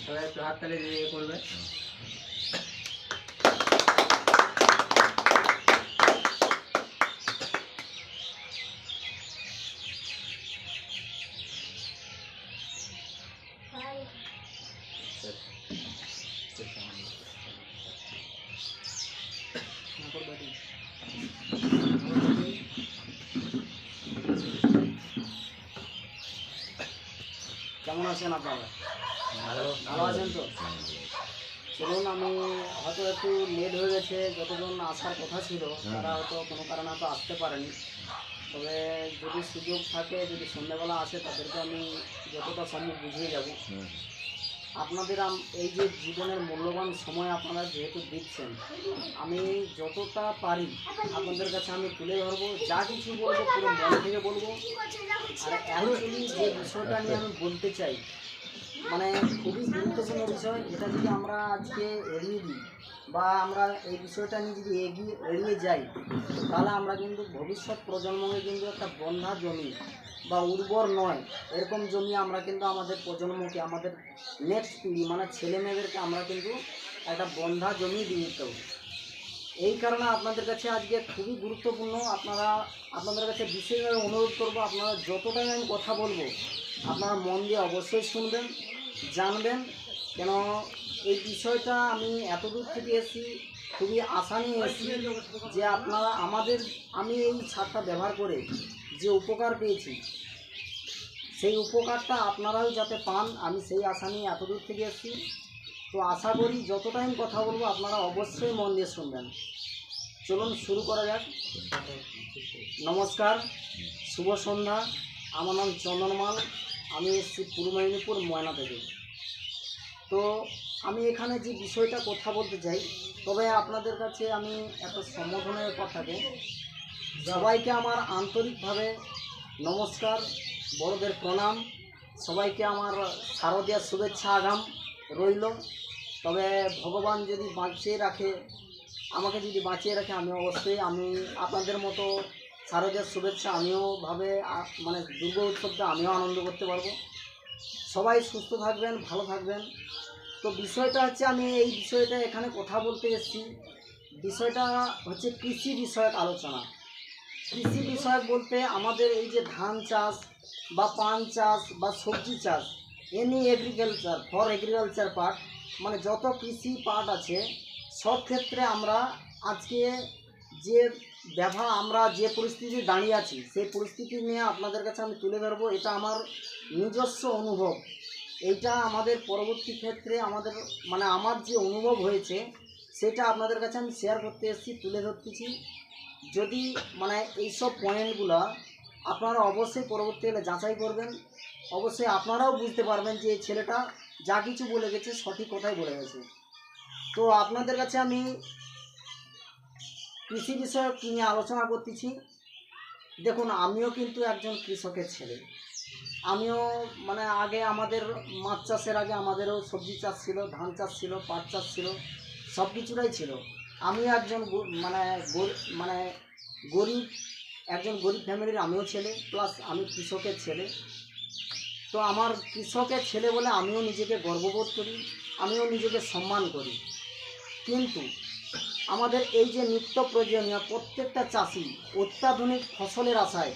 সবাই একটু হাততালি দিয়ে করবে। কেমন আছেন আপনারা? ভালো আছেন তো? চলুন, আমি হয়তো একটু লেট হয়ে গেছে, যতজন আসার কথা ছিল তারা হয়তো কোনো কারণে হয়তো আসতে পারেনি। তবে যদি সুযোগ থাকে, যদি সন্ধ্যাবেলা আসে, তাদেরকে আমি যতটা সম্ভব বুঝিয়ে যাব। আপনাদের এই যে জীবনের মূল্যবান সময় আপনারা যেহেতু দিচ্ছেন, আমি যতটা পারি আপনাদের কাছে আমি তুলে ধরবো। যা কিছু বলবো পুরো মন থেকে বলবো। আর অ্যাকচুয়ালি যে বিষয়টা নিয়ে আমি বলতে চাই, মানে খুবই গুরুত্বপূর্ণ বিষয়। এটা যদি আমরা আজকে এড়িয়ে দিই বা আমরা এই বিষয়টা নিয়ে যদি এড়িয়ে যাই, তাহলে আমরা কিন্তু ভবিষ্যৎ প্রজন্মকে কিন্তু একটা বন্ধা জমি বা উর্বর নয় এরকম জমি আমরা কিন্তু আমাদের প্রজন্মকে, আমাদের নেক্সট পিঢ়ি মানে ছেলে মেয়েদেরকে আমরা কিন্তু একটা বন্ধা জমি দিয়ে দিতে হবে। এই কারণে আপনাদের কাছে আজকে খুবই গুরুত্বপূর্ণ। আপনাদের কাছে বিশেষভাবে অনুরোধ করবো, আপনারা যতটাই আমি কথা বলবো আপনারা মন দিয়ে অবশ্যই শুনবেন, জানবেন। কেন এই বিষয়টা আমি এত দূর থেকে এসেছি, খুবই আশা নিয়ে এসেছি যে আপনারা আমি এই ছাদটা ব্যবহার করে যে উপকার পেয়েছি, সেই উপকারটা আপনারাও যাতে পান, আমি সেই আশা নিয়ে এত দূর থেকে এসেছি। তো আশা করি যতটাই আমি কথা বলবো আপনারা অবশ্যই মন দিয়ে শুনবেন। চলুন শুরু করা যাক। নমস্কার, শুভ সন্ধ্যা। আমার নাম চন্দনমাল, আমি এসেছি পূর্ব মেদিনীপুর ময়না থেকে। তো আমি এখানে যে বিষয়টা কথা বলতে চাই, তবে আপনাদের কাছে আমি একটা সম্বোধনের কথাকে সবাইকে আমার আন্তরিকভাবে নমস্কার, বড়দের প্রণাম, সবাইকে আমার শারদীয়ার শুভেচ্ছা আগাম রইল। তবে ভগবান যদি আমাকে যদি বাঁচিয়ে রাখে, আমি অবশ্যই আপনাদের মতো শারদীয়ার শুভেচ্ছা মানে দুর্গা উৎসবটা আমিও আনন্দ করতে পারবো। সবাই সুস্থ থাকবেন, ভালো থাকবেন। তো বিষয়টা হচ্ছে, আমি এই বিষয়টা এখানে কথা বলতে এসেছি। বিষয়টা হচ্ছে কৃষি বিষয়ক আলোচনা। কৃষি বিষয়ক বলতে আমাদের এই যে ধান চাষ বা পান চাষ বা সবজি চাষ, ফর এগ্রিকালচার পার্ট, মানে যত কৃষি পার্ট আছে সব ক্ষেত্রে আমরা আজকে আমরা যে পরিস্থিতি দাঁড়িয়ে আছি, সেই পরিস্থিতি নিয়ে আপনাদের কাছে আমি তুলে ধরবো। এটা আমার নিজস্ব অনুভব। এইটা আমাদের পরবর্তী ক্ষেত্রে আমার যে অনুভব হয়েছে সেটা আপনাদের কাছে আমি শেয়ার করতে এসেছি, তুলে ধরতেছি। যদি এইসব পয়েন্টগুলো আপনারা অবশ্যই পরবর্তীকালে যাচাই করবেন, অবশ্যই আপনারাও বুঝতে পারবেন যে এই ছেলেটা যা কিছু বলে গেছে সঠিক কথাই বলে গেছে। তো আপনাদের কাছে আমি কৃষি বিষয়ক নিয়ে আলোচনা করতেছি। দেখুন, আমিও কিন্তু একজন কৃষকের ছেলে। আমিও আগে আমাদের মাছ চাষের আগে আমাদেরও সবজি চাষ ছিল, ধান চাষ ছিল, পাট চাষ ছিল, সব কিছুটাই ছিল। আমিও একজন গরিব ফ্যামিলির আমিও ছেলে, প্লাস আমি কৃষকের ছেলে। তো আমার কৃষকের ছেলে বলে আমিও নিজেকে গর্ববোধ করি, আমিও নিজেকে সম্মান করি। কিন্তু আমাদের এই যে নিত্য প্রয়োজনীয় প্রত্যেকটা চাষি অত্যাধুনিক ফসলের আশায়,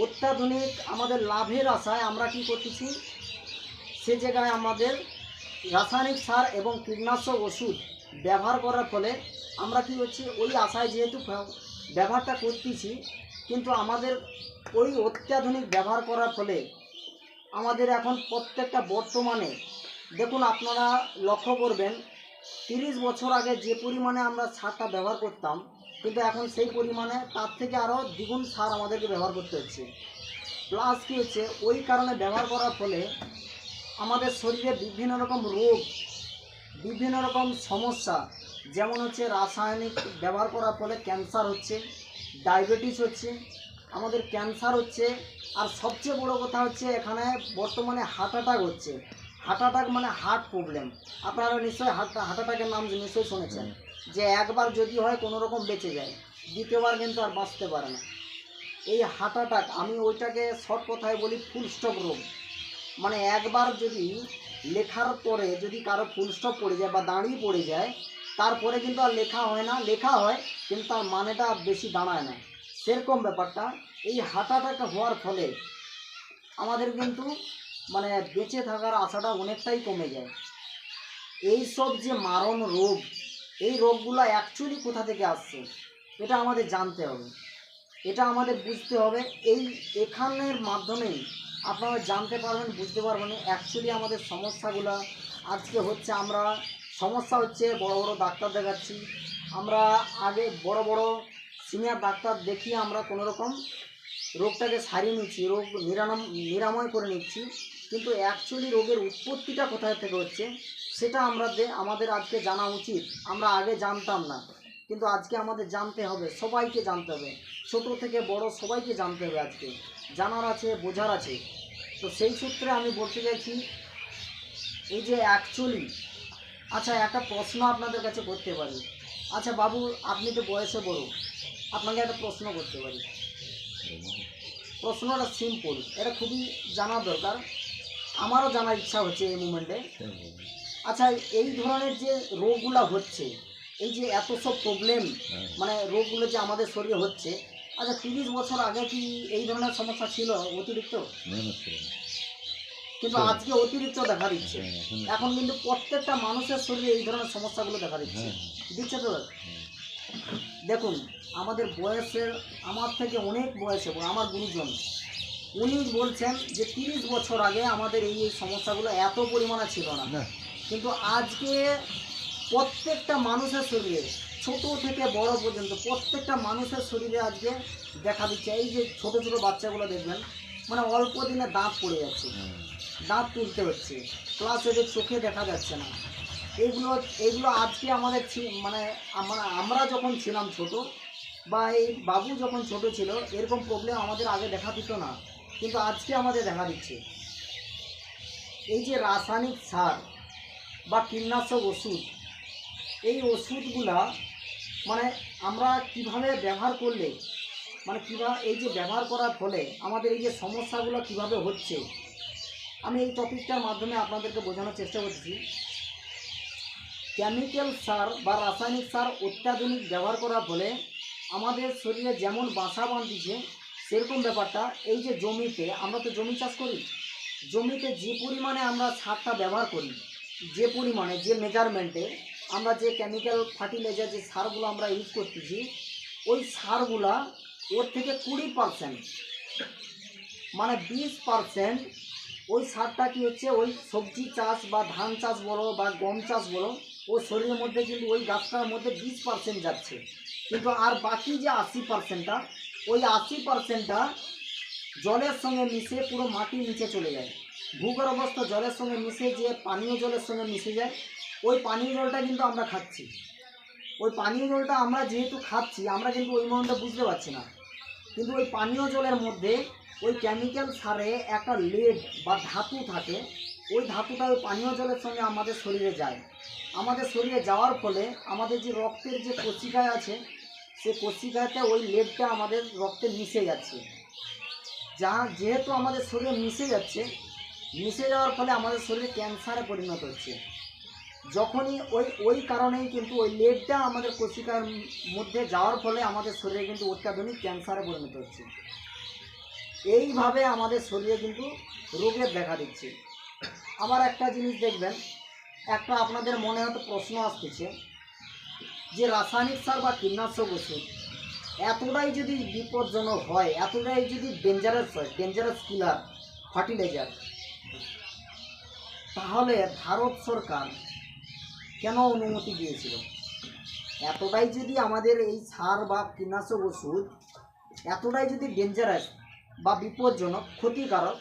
অত্যাধুনিক আমাদের লাভের আশায় আমরা কি করতেছি, সে জায়গায় আমাদের রাসায়নিক সার এবং কীটনাশক ওষুধ ব্যবহার করার ফলে আমরা কি হচ্ছে, ওই আশায় যেহেতু ব্যবহারটা করতেছি, কিন্তু আমাদের ওই অত্যাধুনিক ব্যবহার করার ফলে আমাদের এখন প্রত্যেকটা বর্তমানে দেখুন, আপনারা লক্ষ্য করবেন 30 বছর আগে যে পরিমাণে আমরা সারটা ব্যবহার করতাম, কিন্তু এখন সেই পরিমাণে তার থেকে আরও দ্বিগুণ সার আমাদেরকে ব্যবহার করতে হচ্ছে। প্লাস কী হচ্ছে, ওই কারণে ব্যবহার করার ফলে আমাদের শরীরে বিভিন্ন রকম রোগ, বিভিন্ন রকম সমস্যা, যেমন হচ্ছে রাসায়নিক ব্যবহার করার ফলে ক্যান্সার হচ্ছে, ডায়াবেটিস হচ্ছে, আমাদের ক্যান্সার হচ্ছে, আর সবচেয়ে বড় কথা হচ্ছে এখানে বর্তমানে হার্ট অ্যাটাক হচ্ছে। হার্ট অ্যাটাক মানে হার্ট প্রবলেম। আপনারা নিশ্চয়ই হার্ট অ্যাটাকের নাম নিশ্চয়ই শুনেছেন, যে একবার যদি হয় কোনো রকম বেঁচে যায়, দ্বিতীয়বার কিন্তু আর বাঁচতে পারে না। এই হার্ট অ্যাটাক আমি ওইটাকে শর্ট কথায় বলি ফুল স্টপ রোগ। মানে একবার যদি লেখার পরে যদি কারো ফুল স্টপ পড়ে যায় বা দাঁড়িয়ে পড়ে যায়, তারপরে কিন্তু আর লেখা হয় না, লেখা হয় কিন্তু তার মানেটা বেশি দাঁড়ায় না। সেরকম ব্যাপারটা এই হার্ট অ্যাটাক হওয়ার ফলে আমাদের কিন্তু মানে বেঁচে থাকার আশাটা অনেকটাই কমে যায়। এই সব যে মারণ রোগ, এই রোগগুলো অ্যাকচুয়ালি কোথা থেকে আসছে এটা আমাদের জানতে হবে, এটা আমাদের বুঝতে হবে। এখানের মাধ্যমেই আপনারা জানতে পারবেন, বুঝতে পারবেন অ্যাকচুয়ালি আমাদের সমস্যাগুলো আজকে হচ্ছে। আমরা সমস্যা হচ্ছে বড় বড় ডাক্তার দেখাচ্ছি, আমরা আগে বড় বড় সিনিয়র ডাক্তার দেখিয়ে আমরা কোনো রকম রোগটাকে সারিয়ে নিচ্ছি, রোগ নিরাময় করে নিচ্ছি, কিন্তু অ্যাকচুয়ালি রোগের উৎপত্তিটা কোথায় থেকে হচ্ছে সেটা আমাদের আজকে জানা উচিত। আমরা আগে জানতাম না, কিন্তু আজকে আমাদের জানতে হবে, সবাইকে জানতে হবে, ছোট থেকে বড় সবাইকে জানতে হবে। আজকে জানার আছে, বোঝার আছে। তো সেই সূত্রে আমি বলতে চাইছি এই যে অ্যাকচুয়ালি, আচ্ছা একটা প্রশ্ন আপনাদের কাছে করতে পারি। আচ্ছা বাবু, আপনি তো বয়সে বড়, আপনাকে একটা প্রশ্ন করতে পারি। প্রশ্নটা সিম্পল, এটা খুবই জানা দরকার, আমারও জানার ইচ্ছা হচ্ছে এই মুমেন্টে। আচ্ছা, এই ধরনের যে রোগগুলো হচ্ছে, এই যে এত সব প্রবলেম, মানে রোগগুলো যে আমাদের শরীরে হচ্ছে, আচ্ছা 30 বছর আগে কি এই ধরনের সমস্যা ছিল অতিরিক্ত? কিন্তু আজকে অতিরিক্ত দেখা দিচ্ছে। এখন কিন্তু প্রত্যেকটা মানুষের শরীরে এই ধরনের সমস্যাগুলো দেখা দিচ্ছে তো। দেখুন, আমাদের বয়সের, আমার থেকে অনেক বয়সে আমার গুরুজন, উনি বলছেন যে 30 বছর আগে আমাদের এই সমস্যাগুলো এত পরিমাণে ছিল না, কিন্তু আজকে প্রত্যেকটা মানুষের শরীরে, ছোট থেকে বড় পর্যন্ত প্রত্যেকটা মানুষের শরীরে আজকে দেখা দিচ্ছে। এই যে ছোট ছোট বাচ্চাগুলো দেখবেন, মানে অল্প দিনে দাঁত পড়ে যাচ্ছে, দাঁত তুলতে হচ্ছে, প্লাস এদের চোখে দেখা যাচ্ছে না। এইগুলো আজকে আমাদের মানে আমরা যখন ছিলাম ছোট, বা এই বাবু যখন ছোট ছিল, এরকম প্রবলেম আমাদের আগে দেখা দিত না, কিন্তু আজকে আমাদের দেখা দিচ্ছে। এই যে রাসায়নিক সার বা কীটনাশক ওষুধ, এই ওষুধগুলা মানে আমরা কিভাবে ব্যবহার করলে, মানে কীভাবে এই যে ব্যবহার করার ফলে আমাদের এই যে সমস্যাগুলো কিভাবে হচ্ছে, আমি এই টপিকটার মাধ্যমে আপনাদেরকে বোঝানোর চেষ্টা করছি। কেমিক্যাল সার বা রাসায়নিক সার অত্যাধুনিক ব্যবহার করার ফলে আমাদের শরীরে যেমন বাসা বাঁধছে, সেরকম ব্যাপারটা এই যে জমিতে, আমরা তো জমি চাষ করি, জমিতে যে পরিমাণে আমরা সারটা ব্যবহার করি, যে পরিমাণে, যে মেজারমেন্টে আমরা যে কেমিক্যাল ফার্টিলাইজার যে সারগুলো আমরা ইউজ করতেছি, ওই সারগুলা ওর থেকে 20%, মানে 20% ওই সারটা কী হচ্ছে, ওই সবজি চাষ বা ধান চাষ বলো বা গম চাষ বলো, ওই শরীরের মধ্যে কিন্তু ওই গাছটার মধ্যে 20% যাচ্ছে, কিন্তু আর বাকি যে 80%টা, ওই 80%টা জলের সঙ্গে মিশে পুরো মাটির নিচে চলে যায়। ভূগর্ভস্থ জলের সঙ্গে মিশে, যে পানীয় জলের সঙ্গে মিশে যায়, ওই পানীয় জলটা কিন্তু আমরা খাচ্ছি। ওই পানীয় জলটা আমরা যেহেতু খাচ্ছি, আমরা কিন্তু ওই মনটা বুঝতে পারছি না, কিন্তু ওই পানীয় জলের মধ্যে ওই কেমিক্যাল সারে একটা লেড বা ধাতু থাকে, ওই ধাতুটা ওই পানীয় জলের সঙ্গে আমাদের শরীরে যায়। আমাদের শরীরে যাওয়ার ফলে আমাদের যে রক্তের যে কোষিকায় আছে, সেই কোষিকাতে ওই লেডটা আমাদের রক্তে মিশে যাচ্ছে। যেহেতু আমাদের শরীরে মিশে যাচ্ছে, মিশে যাওয়ার ফলে আমাদের শরীরে ক্যান্সারে পরিণত হচ্ছে। যখনই ওই কারণেই কিন্তু ওই লেডটা আমাদের কোষিকার মধ্যে যাওয়ার ফলে আমাদের শরীরে কিন্তু অত্যাধুনিক ক্যান্সারে পরিণত হচ্ছে। এইভাবে আমাদের শরীরে কিন্তু রোগের দেখা দিচ্ছে। আবার একটা জিনিস দেখবেন, একটা আপনাদের মনে হয়তো প্রশ্ন আসতেছে যে রাসায়নিক সার বা কীটনাশক ওষুধ এতটাই যদি বিপজ্জনক হয়, এতটাই যদি ডেঞ্জারাস হয়, ডেঞ্জারাস কিলার ফার্টিলাইজার, তাহলে ভারত সরকার কেন অনুমতি দিয়েছিল? এতটাই যদি আমাদের এই সার বা কীটনাশক ওষুধ এতটাই যদি ডেঞ্জারাস বা বিপজ্জনক, ক্ষতিকারক,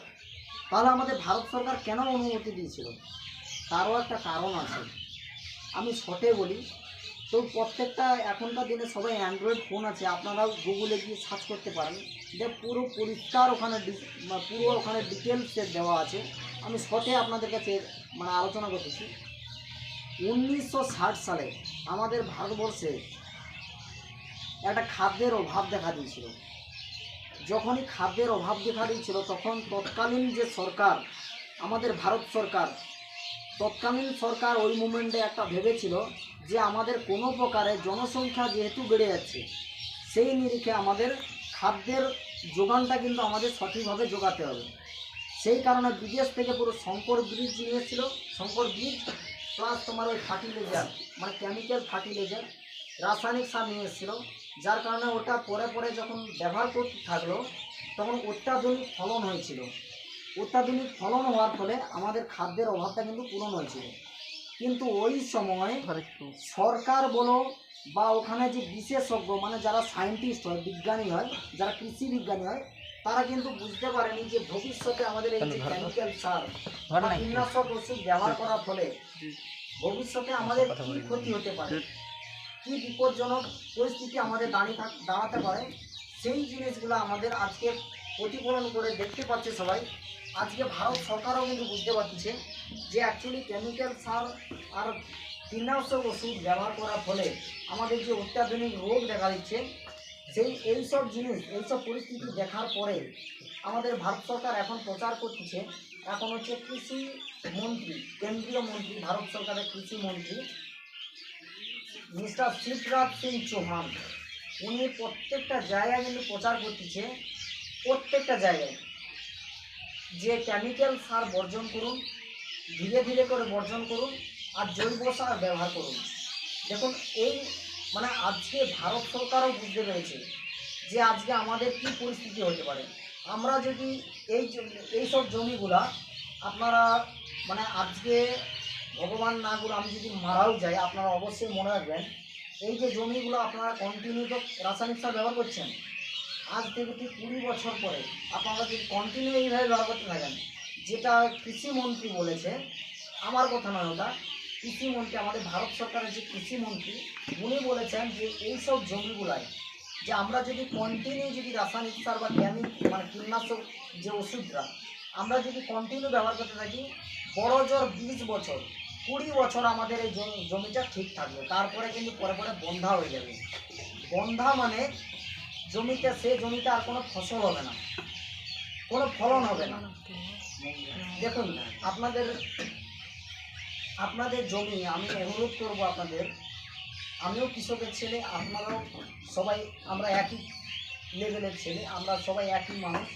তাহলে আমাদের ভারত সরকার কেন অনুমতি দিয়েছিল? তারও একটা কারণ আছে, আমি শর্টে বলি। তো প্রত্যেকটা এখনকার দিনে সবাই অ্যান্ড্রয়েড ফোন আছে, আপনারাও গুগলে গিয়ে সার্চ করতে পারেন, যে পুরো পরিষ্কার ওখানে পুরো ওখানে ডিটেলসে দেওয়া আছে, আমি শর্টে আপনাদের কাছে মানে আলোচনা করতেছি। 1960 সালে আমাদের ভারতবর্ষে একটা খাদ্যের অভাব দেখা দিয়েছিল। যখনই খাদ্যের অভাব দেখা দিয়েছিল তখন তৎকালীন যে সরকার, আমাদের ভারত সরকার, তৎকালীন সরকার ওই মুমেন্টে একটা ভেবেছিল যে আমাদের কোনো প্রকারে জনসংখ্যা যেহেতু বেড়ে যাচ্ছে, সেই নিরিখে আমাদের খাদ্যের যোগানটা কিন্তু আমাদের সঠিকভাবে যোগাতে হবে। সেই কারণে বিদেশ থেকে পুরো শঙ্কর ব্রিজ নিয়ে এসেছিল, শঙ্কর ব্রিজ প্লাস তোমার ওই ফার্টিলাইজার মানে কেমিক্যাল ফার্টিলাইজার, রাসায়নিক সার নিয়ে এসেছিল। যার কারণে ওটা পরে পরে যখন ব্যবহার করতে থাকলো তখন অত্যাধুনিক ফলন হয়েছিল। অত্যাধুনিক ফলন হওয়ার ফলে আমাদের খাদ্যের অভাবটা কিন্তু পূরণ হয়েছিল। কিন্তু ওই সময় সরকার বলো বা ওখানে যে বিশেষজ্ঞ মানে যারা সায়েন্টিস্ট হয়, বিজ্ঞানী হয়, যারা কৃষি বিজ্ঞানী হয়, তারা কিন্তু বুঝতে পারেনি যে ভবিষ্যতে আমাদের এই যে কেমিক্যাল সার বা কীটনাশক ওষুধ ব্যবহার করার ফলে ভবিষ্যতে আমাদের কী ক্ষতি হতে পারে, কী বিপজ্জনক পরিস্থিতি আমাদের দাঁড়াতে পারে, সেই জিনিসগুলো আমাদের আজকে প্রতিফলন করে দেখতে পাচ্ছে সবাই। আজকে ভারত সরকারও কিন্তু বুঝতে পারছে যে অ্যাকচুয়ালি কেমিক্যাল সার আর কীটনাশক ওষুধ ব্যবহার করার ফলে আমাদের যে অত্যাধুনিক রোগ দেখা দিচ্ছে, এইসব জিনিস, এইসব পরিস্থিতি দেখার পরে আমাদের ভারত সরকার এখন প্রচার করতেছে। এখন হচ্ছে কৃষি মন্ত্রী, কেন্দ্রীয় মন্ত্রী, ভারত সরকারের কৃষি মন্ত্রী মিস্টার শিবরাজ সিং চৌহান, উনি প্রত্যেকটা জায়গায় কিন্তু প্রচার করতেছে, প্রত্যেকটা জায়গায় যে কেমিক্যাল সার বর্জন করুন, ধীরে ধীরে করে বর্জন করুন আর জৈব সার ব্যবহার করুন। দেখুন এই মানে আজকে ভারত সরকারও বুঝতে পেরেছে যে আজকে আমাদের কী পরিস্থিতি হতে পারে। আমরা যদি এইসব জমিগুলা আপনারা মানে আজকে ভগবান না করে আমি যদি মারাও যাই, আপনারা অবশ্যই মনে রাখবেন এই যে জমিগুলো আপনারা কন্টিনিউ তো রাসায়নিক সার ব্যবহার করছেন, আজ থেকে ঠিক 20 বছর পরে আপনারা যদি কন্টিনিউ এইভাবে ব্যবহার করতে থাকেন, যেটা কৃষিমন্ত্রী বলেছে, আমার কথা নয়, ওটা কৃষিমন্ত্রী, আমাদের ভারত সরকারের যে কৃষিমন্ত্রী, উনি বলেছেন যে এইসব জমিগুলায় যে আমরা যদি কন্টিনিউ যদি রাসায়নিক সার বা মানে কীটনাশক যে ওষুধটা আমরা যদি কন্টিনিউ ব্যবহার করতে থাকি, বড় জোর 20 বছর 20 বছর আমাদের এই জমিটা ঠিক থাকবে, তারপরে কিন্তু পরে পরে বন্ধা হয়ে যাবে। বন্ধা মানে জমিতে আর কোনো ফসল হবে না, কোনো ফলন হবে না। দেখুন আপনাদের জমি আমি অনুরোধ করব আপনাদের, আমিও কৃষকের ছেলে, আপনারাও সবাই, আমরা একই লেভেলের ছেলে, আমরা সবাই একই মানুষ।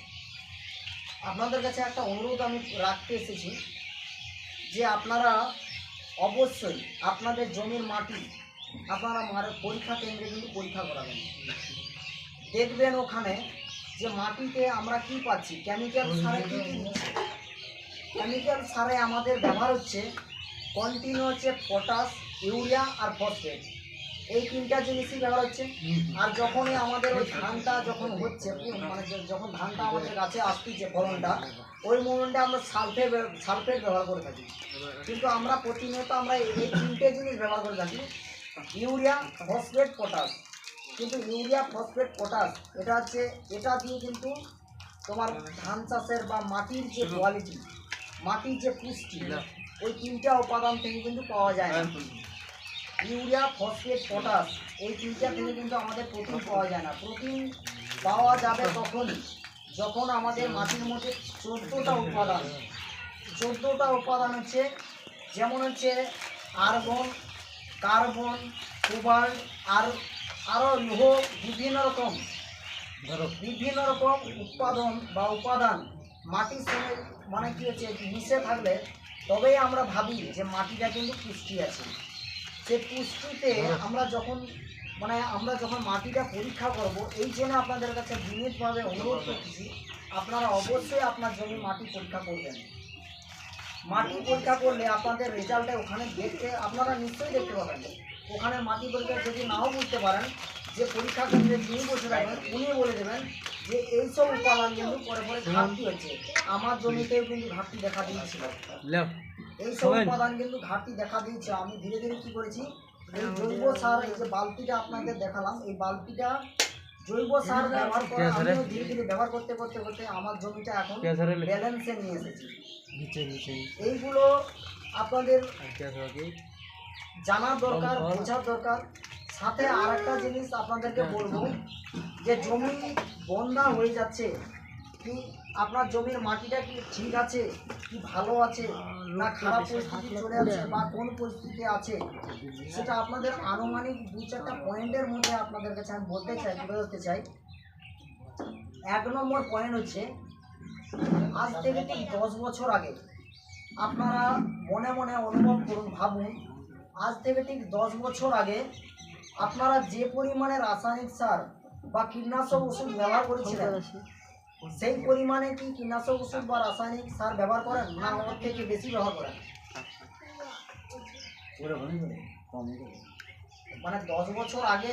আপনাদের কাছে একটা অনুরোধ আমি রাখতে এসেছি যে আপনারা অবশ্যই আপনাদের জমির মাটি আপনারা পরীক্ষা কেন্দ্রে কিন্তু পরীক্ষা করাবেন। দেখবেন ওখানে যে মাটিতে আমরা কি পাচ্ছি, কেমিক্যাল সারে কী কী দিচ্ছি। কেমিক্যাল সারে আমাদের ব্যবহার হচ্ছে কন্টিনিউ হচ্ছে পটাশ, ইউরিয়া আর ফসফেট, এই তিনটা জিনিসই ব্যবহার হচ্ছে। আর যখনই আমাদের ওই ধানটা যখন হচ্ছে মানে যখন ধানটা আমাদের গাছে আসতেছে ফলনটা, ওই মোমেন্টে আমরা সালফেট ব্যবহার করে থাকি। কিন্তু আমরা প্রতিনিয়ত আমরা এই তিনটে জিনিস ব্যবহার করে থাকি, ইউরিয়া, ফসফেট, পটাশ। কিন্তু ইউরিয়া, ফসফেট, পটাশ এটা দিয়ে কিন্তু তোমার ধান চাষের বা মাটির যে কোয়ালিটি, মাটির যে পুষ্টি, ওই তিনটা উপাদান থেকে কিন্তু পাওয়া যায় না। ইউরিয়া, ফসফেট, পটাশ এই তিনটা থেকে কিন্তু আমাদের প্রোটিন পাওয়া যায় না। প্রোটিন পাওয়া যাবে তখনই যখন আমাদের মাটির মধ্যে 14টা উপাদান হচ্ছে, যেমন হচ্ছে আর্গন, কার্বন, কোবাল্ট আর আরও লোহ, বিভিন্ন রকম উপাদান মাটির সঙ্গে মানে কি হচ্ছে মিশে থাকলে তবেই আমরা ভাবি যে মাটিটা কিন্তু পুষ্টি আছে। সে পুষ্টিতে আমরা যখন মাটিটা পরীক্ষা করব, এই জন্য আপনাদের কাছে বিনীতভাবে অনুরোধ করতেছি আপনারা অবশ্যই আপনার জমি মাটি পরীক্ষা করবেন। মাটি পরীক্ষা করলে আপনাদের রেজাল্টে ওখানে আপনারা নিশ্চয়ই দেখতে পাবেন। ওখানে মাটি পরীক্ষা যদি নাও বুঝতে পারেন, যে পরীক্ষা কেন্দ্রে যিনি বসে থাকবেন উনি বলে দেবেন যে এইসব উপাদান কিন্তু পরে পরে ঘাটতি হচ্ছে। আমার জমিতেও কিন্তু ঘাটতি দেখা দিয়েছিল, এইসব উপাদান কিন্তু ঘাটতি দেখা দিয়েছে। আমি ধীরে ধীরে কী করেছি, এই জৈব সার, এই যে বালতিটা আপনাদের দেখালাম, এই বালতিটা জৈব সার ব্যবহার করা আমিও ধীরে ধীরে ব্যবহার করতে করতে করতে আমার জমিটা এখন ব্যালেন্সে নিয়ে এসেছি। এইগুলো আপনাদের জানার দরকার, বোঝার দরকার। সাথে আর একটা জিনিস আপনাদেরকে বলবো, যে জমি বন্যা হয়ে যাচ্ছে, কি আপনার জমির মাটিটা কি ঠিক আছে, কি ভালো আছে না খারাপ পরিস্থিতি চলে যাচ্ছে বা কোন পরিস্থিতি আছে, সেটা আপনাদের আনুমানিক 2-4টা পয়েন্টের মধ্যে আপনাদের কাছে আমি বলতে চাই, তুলে ধরতে চাই। 1 নম্বর পয়েন্ট হচ্ছে, আজ থেকে ঠিক 10 বছর আগে আপনারা মনে মনে অনুভব করুন, ভাবুন, আজ থেকে ঠিক 10 বছর আগে আপনারা যে পরিমাণে রাসায়নিক সার বা কীটনাশক ওষুধ ব্যবহার করেছিলেন, সেই পরিমাণে কি কীটনাশক ওষুধ বা রাসায়নিক সার ব্যবহার করেন, না ওর থেকে বেশি ব্যবহার করেন? মানে 10 বছর আগে